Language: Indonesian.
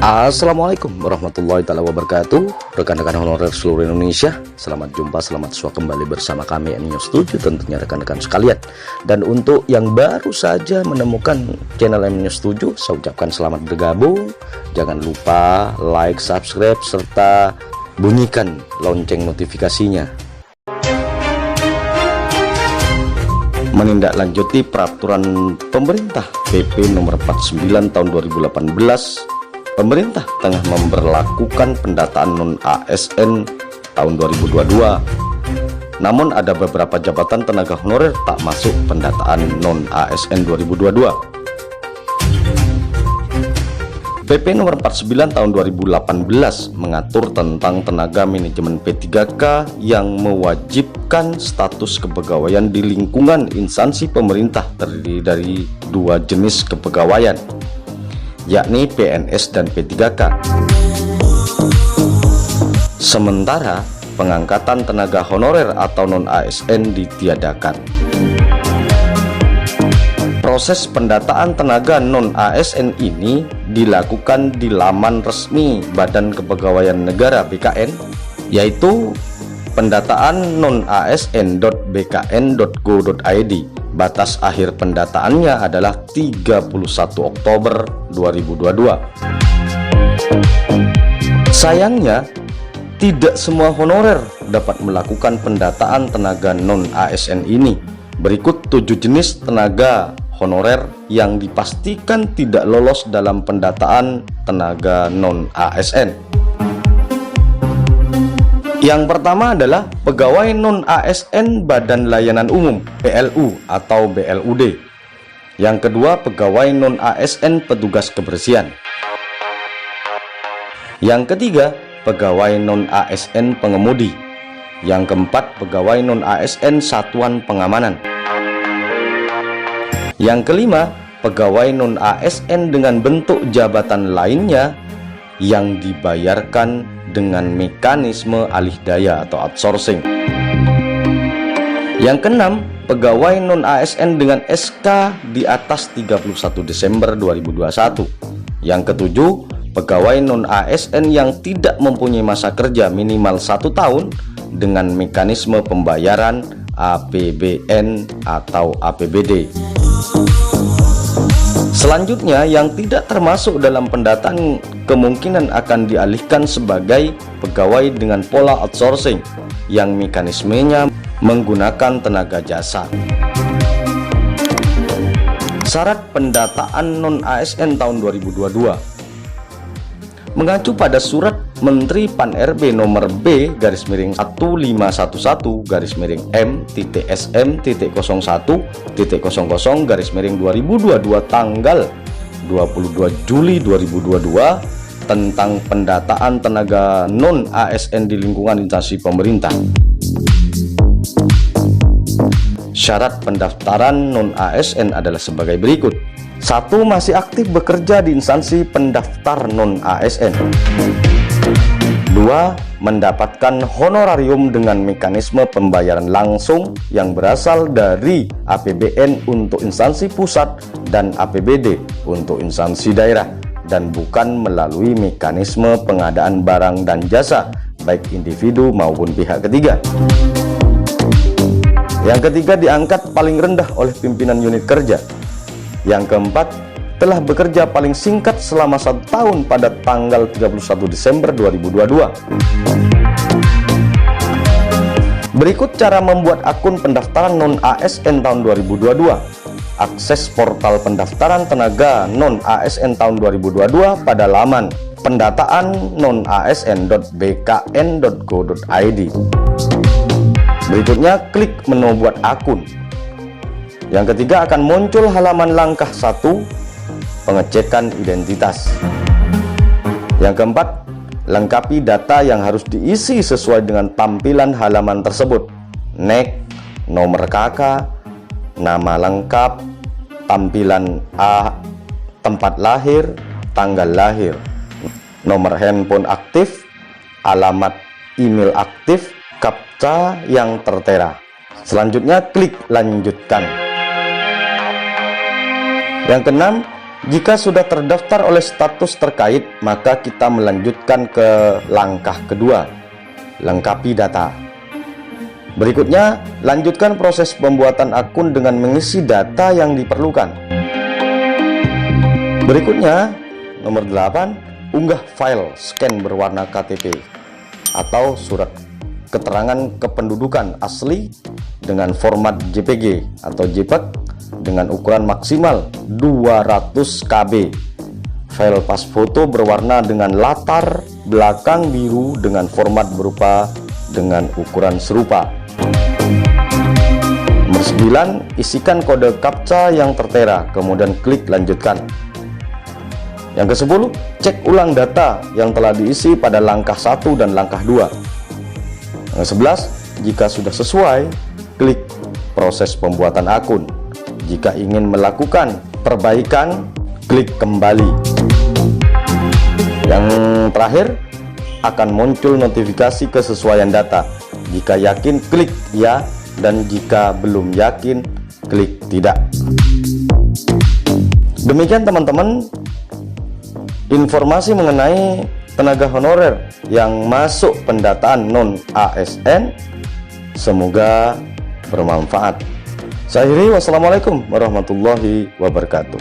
Assalamualaikum warahmatullahi wabarakatuh. Rekan-rekan honorer seluruh Indonesia, selamat jumpa, selamat sua kembali bersama kami MNews7, tentunya rekan-rekan sekalian. Dan untuk yang baru saja menemukan channel MNews7, saya ucapkan selamat bergabung. Jangan lupa like, subscribe, serta bunyikan lonceng notifikasinya. Menindaklanjuti peraturan pemerintah PP nomor 49 tahun 2018, pemerintah tengah memberlakukan pendataan non-ASN tahun 2022. Namun ada beberapa jabatan tenaga honorer tak masuk pendataan non-ASN 2022. PP nomor 49 tahun 2018 mengatur tentang tenaga manajemen P3K yang mewajibkan status kepegawaian di lingkungan instansi pemerintah terdiri dari dua jenis kepegawaian, yakni PNS dan P3K. Sementara pengangkatan tenaga honorer atau non-ASN ditiadakan. Proses pendataan tenaga non-ASN ini dilakukan di laman resmi Badan Kepegawaian Negara BKN, yaitu pendataan non-asn.bkn.go.id. Batas akhir pendataannya adalah 31 Oktober 2022. Sayangnya, tidak semua honorer dapat melakukan pendataan tenaga non-ASN ini. Berikut 7 jenis tenaga honorer yang dipastikan tidak lolos dalam pendataan tenaga non-ASN. Yang pertama adalah pegawai non-ASN Badan Layanan Umum PLU atau BLUD. Yang kedua, pegawai non-ASN petugas kebersihan. Yang ketiga, pegawai non-ASN pengemudi. Yang keempat, pegawai non-ASN satuan pengamanan. Yang kelima, pegawai non-ASN dengan bentuk jabatan lainnya yang dibayarkan dengan mekanisme alih daya atau outsourcing. Yang keenam, pegawai non-ASN dengan SK di atas 31 Desember 2021. Yang ketujuh, pegawai non-ASN yang tidak mempunyai masa kerja minimal 1 tahun dengan mekanisme pembayaran APBN atau APBD. Selanjutnya, yang tidak termasuk dalam pendataan kemungkinan akan dialihkan sebagai pegawai dengan pola outsourcing yang mekanismenya menggunakan tenaga jasa. Syarat pendataan non-ASN tahun 2022 mengacu pada Surat Menteri Pan-RB nomor B/M-TTSM.01.00/2022 tanggal 22 Juli 2022 tentang pendataan tenaga non-ASN di lingkungan instansi pemerintah. Syarat pendaftaran non-ASN adalah sebagai berikut. 1. Masih aktif bekerja di instansi pendaftar non-ASN. 2. Mendapatkan honorarium dengan mekanisme pembayaran langsung yang berasal dari APBN untuk instansi pusat dan APBD untuk instansi daerah, dan bukan melalui mekanisme pengadaan barang dan jasa baik individu maupun pihak ketiga. Yang ketiga, diangkat paling rendah oleh pimpinan unit kerja. Yang keempat, telah bekerja paling singkat selama 1 tahun pada tanggal 31 Desember 2022. Berikut cara membuat akun pendaftaran non-ASN tahun 2022. Akses portal pendaftaran tenaga non-ASN tahun 2022 pada laman pendataan non-asn.bkn.go.id. Berikutnya, klik menu buat akun. Yang ketiga, akan muncul halaman langkah 1, pengecekan identitas. Yang keempat, lengkapi data yang harus diisi sesuai dengan tampilan halaman tersebut. NIK, nomor KK, nama lengkap, tampilan A, tempat lahir, tanggal lahir, nomor handphone aktif, alamat email aktif, captcha yang tertera. Selanjutnya, klik lanjutkan. Yang keenam, Jika sudah terdaftar oleh status terkait, maka kita melanjutkan ke langkah kedua, lengkapi data. Berikutnya, lanjutkan proses pembuatan akun dengan mengisi data yang diperlukan. Berikutnya, nomor 8, unggah file scan berwarna KTP atau surat keterangan kependudukan asli dengan format JPG atau JPEG dengan ukuran maksimal 200 KB. File pas foto berwarna dengan latar belakang biru dengan format berupa dengan ukuran serupa. Nomor 9, isikan kode CAPTCHA yang tertera, kemudian klik lanjutkan. Yang ke-10, cek ulang data yang telah diisi pada langkah 1 dan langkah 2. Yang ke-11, jika sudah sesuai, klik proses pembuatan akun. Jika ingin melakukan perbaikan, klik kembali. Yang terakhir, akan muncul notifikasi kesesuaian data. Jika yakin, klik ya, dan jika belum yakin, klik tidak. Demikian teman-teman, informasi mengenai tenaga honorer yang masuk pendataan non-ASN. Semoga bermanfaat. Saya akhiri, wassalamualaikum warahmatullahi wabarakatuh.